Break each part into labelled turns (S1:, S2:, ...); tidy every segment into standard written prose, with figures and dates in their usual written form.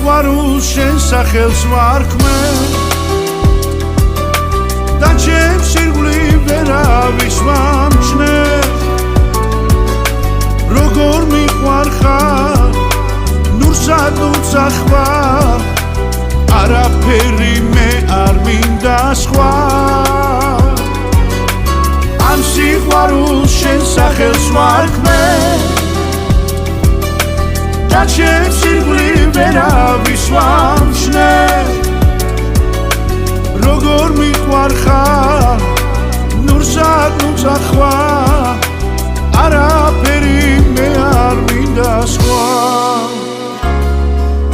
S1: სიყვარულს შენ სახელს ვარქმე და ჩემს ირგვლივ ვერავის ვამჩნე როგორ მიყვარხარ ნურსად ნუცა ხარ არაფერი მე არ მინდა სხვა ამ სიყვარულს შენ სახელს ვარქმე და ჩემს ირგვლივ ვერავის ვამჩნე როგორ მიყვარხარ ნურსად ნუცა ხარ არაფერი მე არ მინდა სხვა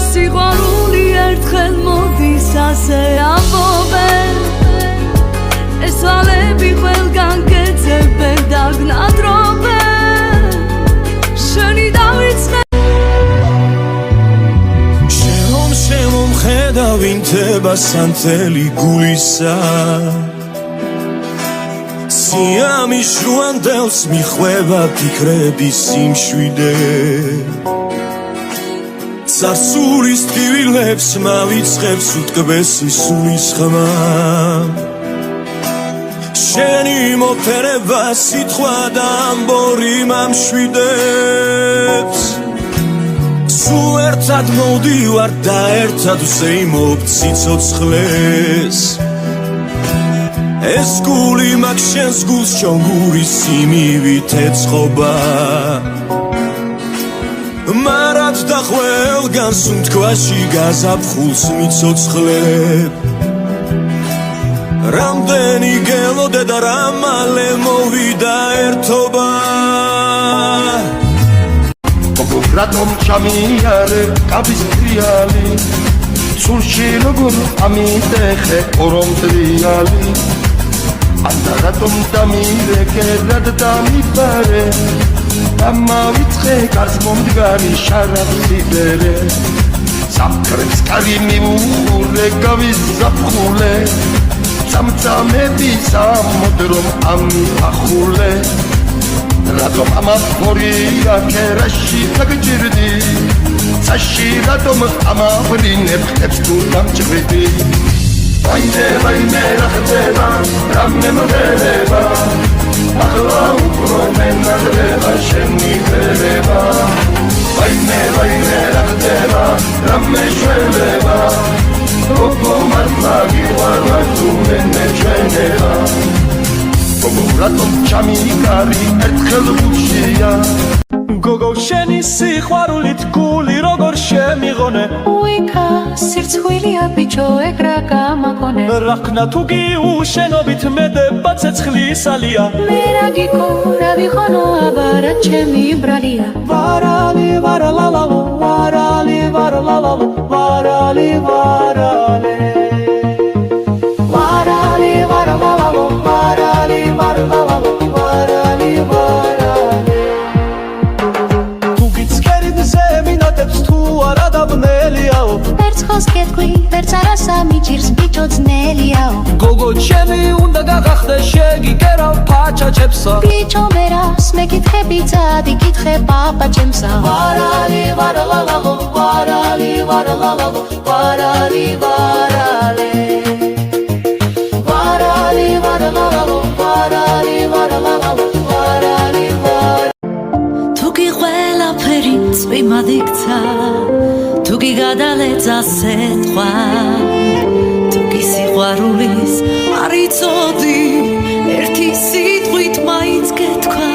S2: სიყვარული ერთხელ მოდის ასე ამბობენ ეს თვალები ყველგან გეძებენ და გნადრობენ შენი დავიწყე
S3: შემომხედავ ინთებას ანთელი გულისა სიამის ჟუანდელს მიხვევა ფიქრების სიმშვიდე წარსულის ტკივილებს მავიწყებს უტკბესი სულის ხმა შენი მოფერება სიტყვა და ამბორი მამშვიდებს სულ ერთად მოვდივარ და ერთად ვზეიმობ ციცოცხლეს ეს გული მაგ შენს გულს ჩონგურის სიმივით ეწყობა მარად და ყველგან სუნთქვაში გაზაფხულს მიცოცხლებ რამდენი გელოდე და რა მალე მოვიდა ერთობა
S4: რატომ ჩამიარე კაბის ფრიალი სულში როგორ ამიტეხე ორომტრიალი ანდა რატომ დამირეკე რად დამიფარე დამავიწყე კარს მომდგარი შარაფსიბერე საფქრებს კარი მიუღურე გავის ზაფხულე წამწამების ამოდრომ ამიფახულე რატომ ამაფორია ქერაში დაგჭირდი წაში რატომ ამავრინებ ხებს თუ დამჭრიდი ვაიმე რა ხდება რამე მოდელება ახლა უფრო მენადრება შენი ფერება ვაიმე რა ხდება რამე შველება როგორ მართლა თუ მე ჩვენება რატომ ჩამიგარი ერთხელ გულშია
S3: გოგო შენი სიყვარულით გული როგორ შემიღონე
S2: უიქა სირცხვილია ბიჭო ეგ რა გამაგონე
S3: რა ხნა თუ გიუშენობით მედება ცეცხლის ალია
S2: მე რა გიქო რა ვიხონო აბარა ჩემი ბრალია
S3: ვარალი ვარალალალო ვარალი ვარალალალო ვარალი ვარალი ვარალი ვარალალალო ვარალი ვარალალალო ვარალი ვარალი თუ გიცხერით ზემინატებს თუ არა დაბნელიაო
S2: ერთხელს კეთქვი ვერც არასა მიჭირს ბიჭო ძნელიაო
S3: გოგო ჩემი უნდა გაღახდე შეგიკერავ ფაჩაჩებსა
S2: ბიჭო მერას მეკითხები წადი კითხე პაპაჩემსა
S3: ვარალი ვარალალალო ვარალი ვარალალალო ვარალი ვარალი ვარალი ვარალალალო ვარალი ვარალალალო ვარალი ვარალი
S2: თუ კი ყველაფერი წვიმად იქცა თუ კი გადალეცა სეთქვა თუ კი სიყვარულის არ იცოდი ერთი სიტყვით მაინც გეთქვა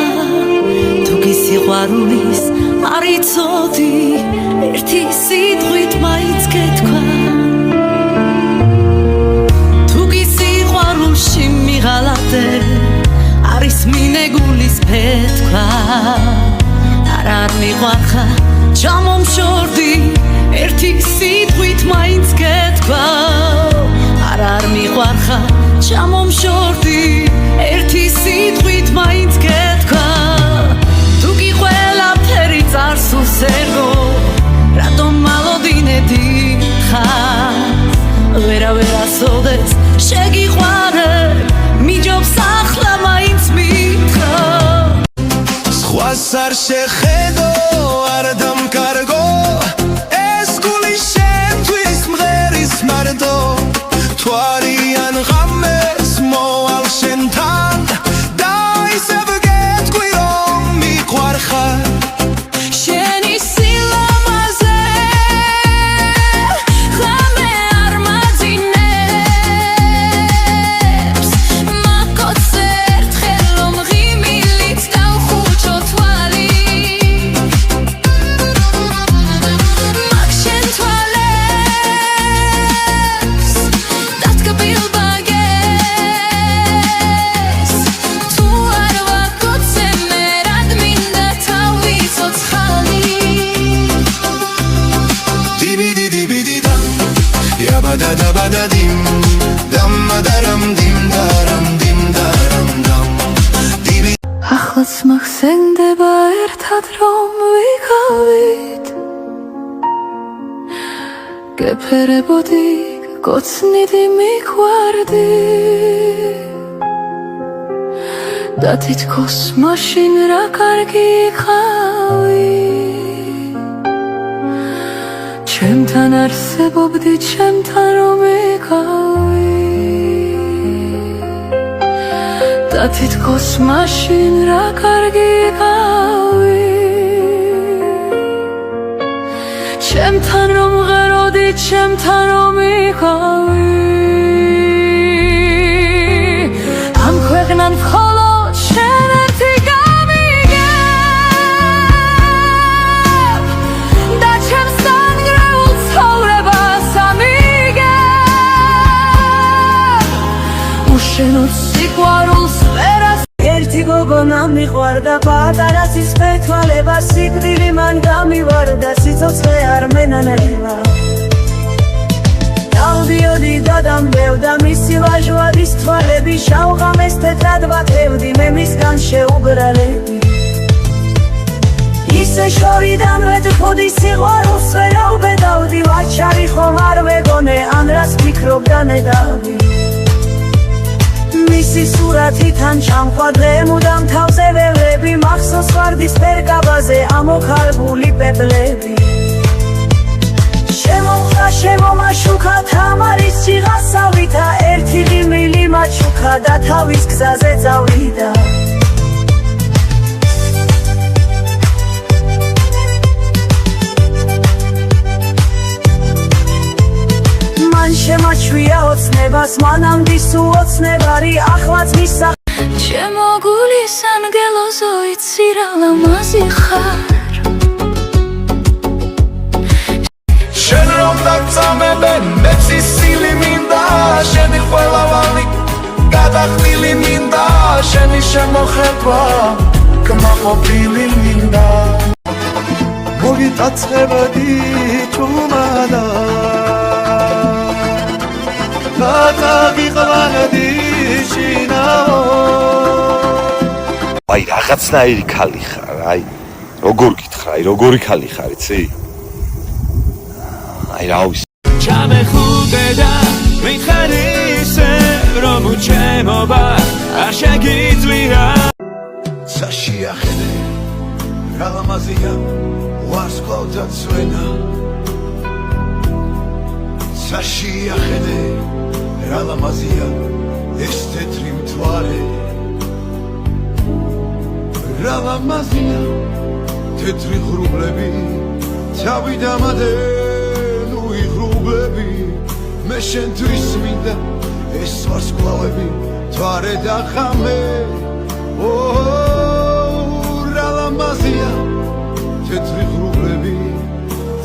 S2: თუ კი სიყვარულის არ იცოდი ერთი სიტყვით მაინც გეთქვა თუ კი სიყვარულში მიღალატე არის მინეგულის ფეთქვა არ მიყვარხარ ჩამომშორდი ერთი სიტყვით მაინც გეთქვა არ მიყვარხარ ჩამომშორდი ერთი სიტყვით მაინც გეთქვა თუ კი ყველაფერი წარსულს ერგო რატომ მალოდინე დიხარ ვერასოდეს შეგიყვარე მიჯობს ახლა მაინც მითხრა
S3: სხვას არ შეხედო არ დამკარგო ეს გული შენ დაბადაdim დამადარამ დინდარამ დინდარამ დამ
S2: ახლაც მახსენდება ერთად რომ ვიყავით გეფერებოდი გოცნიდი მიყვარდი და თითქოს მაშინ რა კარგი იყავი ჩემთან არსებობდი ჩემთან რომ იყავი და თითქოს მაშინ რა კარგი იყავი ჩემთან რომ ღეროდი ჩემთან რომ იყავი ამ ქვეყნან მხოლოდ შენ ერთი გამიგებ და ჩემს დანგრეულ ცხოვრებას ამიგებ უშენოდ სიყვარულს ვერას
S5: ერთი გოგონა მიყვარდა პატარა სისხლთვალება სიკვდილი მან გამივარდა სიცოცხლე არ მენანებლა დავდიოდი და დამბევდა მისი ვაჟვადის თვალები შავღამეს თეთრად ვათევდი მე მისგან შეუბრალები ისე შორიდან ვეთხოვდი სიყვარულს ვერავბედავდი ვაჩარი ხომ არ ვეგონე ან რას ფიქრობდა ნედავდი მისი სურათიდან ჩამყვადრე მუდამ თავზე ველები მახსოვს ვარდის ფერკაბაზე ამოქარგული პეპლები შემომაშუქა თამარის სიღასავითა ერთი ღიმილი მაჩუქა და თავის გზაზე წავიდა მან შემაჩვია ოცნებას მანამდე სუოცნებარი ახლაც მისა
S2: ჩემო გულის ანგელო ზოიცი რა ლამაზი ხარ
S3: შენ რომ დაგწამებენ მეცი სილი მინდა შენი ყველავანი გადახდილი მინდა შენი შემოხება კმაყოფილი მინდა მოგიტაცხებოდი ჩუმადა გადაგიყვანდი შინაო
S6: აი რაღაცნაირი ქალი ხარ აი როგორ გითხრა აი როგორი ქალი ხარ იცი აი რავის
S3: ჩამეხუტე და მიხარი ისე რომ უჩემობა არ შეგიძლია საშიახედე რა ლამაზია ვარსკვლავთა წვენა საშიახედე რა ლამაზია ეს თეთრი მთვარე რა ლამაზია თეთრი ღრუბლები თავი დამადენ უიღრუბლები მე შენთვის მინდა ეს ვარსკვლავები მთვარე და ხამე რა ლამაზია თეთრი ღრუბლები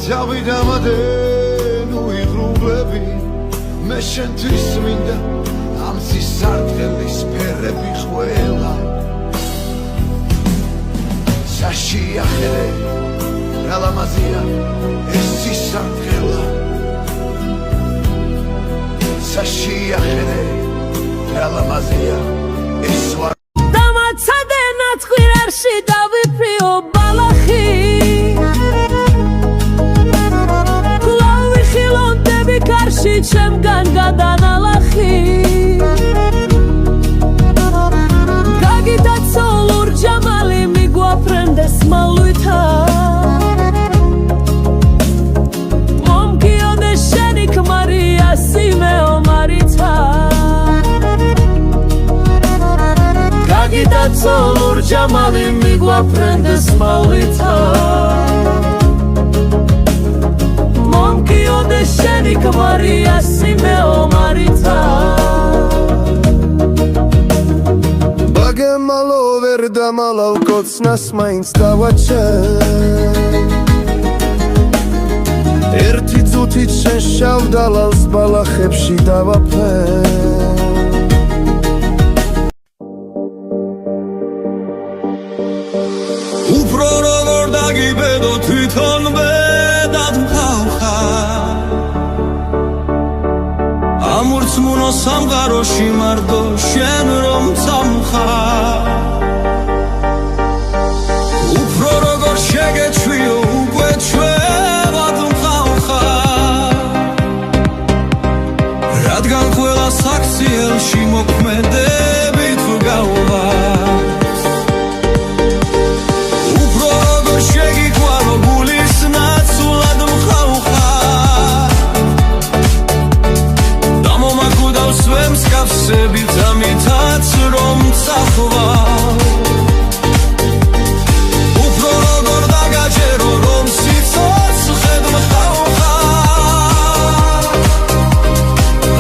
S3: თავი დამადენ უიღრუბლები მე შენთვის მინდა ამ სისარტყელის ფერები ყველა საშიახედე რა ლამაზია ეს სისარტყელა საშიახედე რა ლამაზია ეს
S5: დამაცადე ნაცხვირარში დავიფრიო ბალახი კარში ჩემგან გადანალახი გაგიდაცო ლურჯამალი მიგვაფრენდეს მალვითა მომგიოდე შენი ქმარია სიმეო მარიცა გაგიდაცო ლურჯამალი მიგვაფრენდეს მალვითა მომგიოდე შენი ქმარია სიმეო მარიცა
S3: ბაგემალო ვერ დამალავ კოცნას მაინც დავაჩე ერთი წუთით შენ შავ დალალს ბალახებში დავაფე უფრო როგორ დაგიბედო თვითონვე უბანო სამყაროში მარტო შენ რომ წამხარ უფრო როგორ შეგეჩვიო უკვე ჩვევად მყავხარ რადგან ყველა საქციელში მოქმედებით ვგავარ უფრო როგორ შეგიყვანო გულის ნაცვლად მყავხარ დამომაკვდავს ვემსკაფსებით ამითაც რომ წახვარ უფრო როგორ დაგაჯერო რომ სიცოცხლედ მყავხარ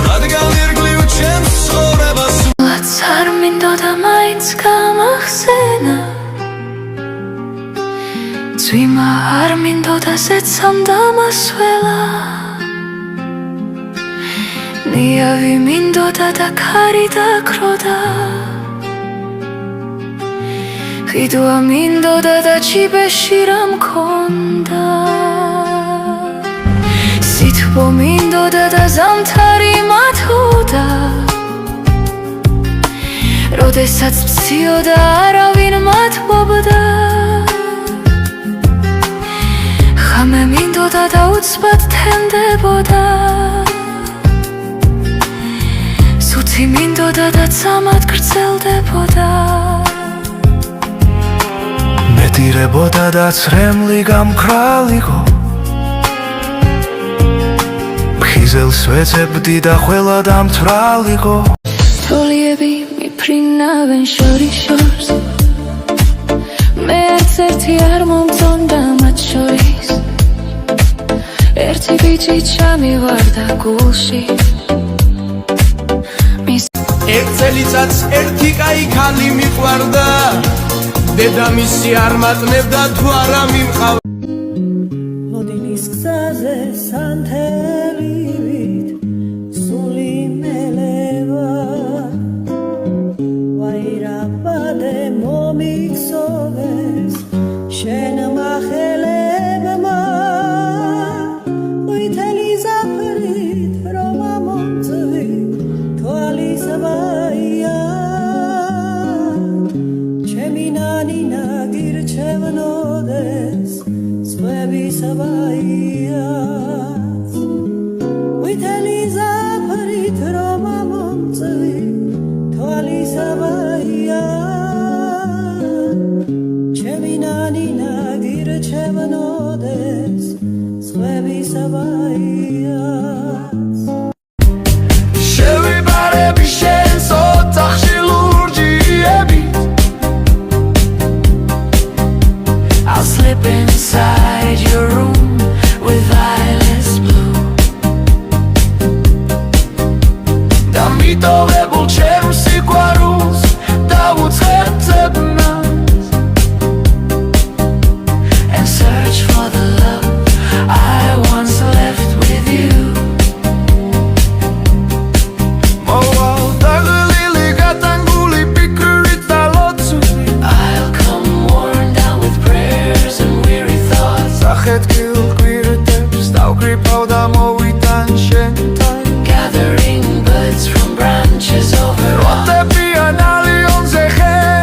S3: რადგან ირგლივ ჩემს ცხოვრებას
S2: არ მინდოდა მაინც გამახსენა ძვიმა არ მინდოდა ზეცამ დამასველა ნიავი მინდოდა და ქარი დაქროდა ხიდვა მინდოდა და ჩიბეში რა მქონდა სითბო მინდოდა და ზამთარი მათოდა როდესაც მციოდა არავინ მათბობდა ხამე მინდოდა და უცბად თენდებოდა სუცი მინდოდა და ცამად გრძელდებოდა
S7: მეტირებოდა და ცრემლი გამქრალიყო ფხიზელს ვეცებდი და ყველა დამთვრალიყო
S2: თოლიები მიფრინავენ შორის შორს მე არც ერთი არ მომწონდა მათ შორის ერთი ბიჭი ჩამივარდა გულში
S3: ერთ წელიწადს ერთი კაი ქალი მიყვარდა დედამისი არ მატნევდა თუ არა მიმყავ
S5: მოდინის გზაზე სანთელივით სული მელევა ვაირაბადე მომიქსოვეს შენ მახელებმა ვითელი ზაფრით რომ ამომწვი თვალის ვაია ჩემი ნანინა გირჩევნოდეს სხვების ვაიაც ვითელი ზაფრით რომ ამომწვი თვალის ვაია ჩემი ნანინა გირჩევნოდეს სხვების ვაიაც
S3: შევიბარები შენს ოთახში ლურჯიებით
S2: I'll slip inside your room with violets blue
S3: და მიტოვებულ ჩემს სიყვარულს დავუწყებ მას
S2: and search for the love I once left with you
S3: მოვალ დაღლილი გატანგული ფიქრით და ლოცვით
S2: I'll come worn down with prayers and weary thoughts
S3: სახეთქილ კვირტებს დავკრიფავ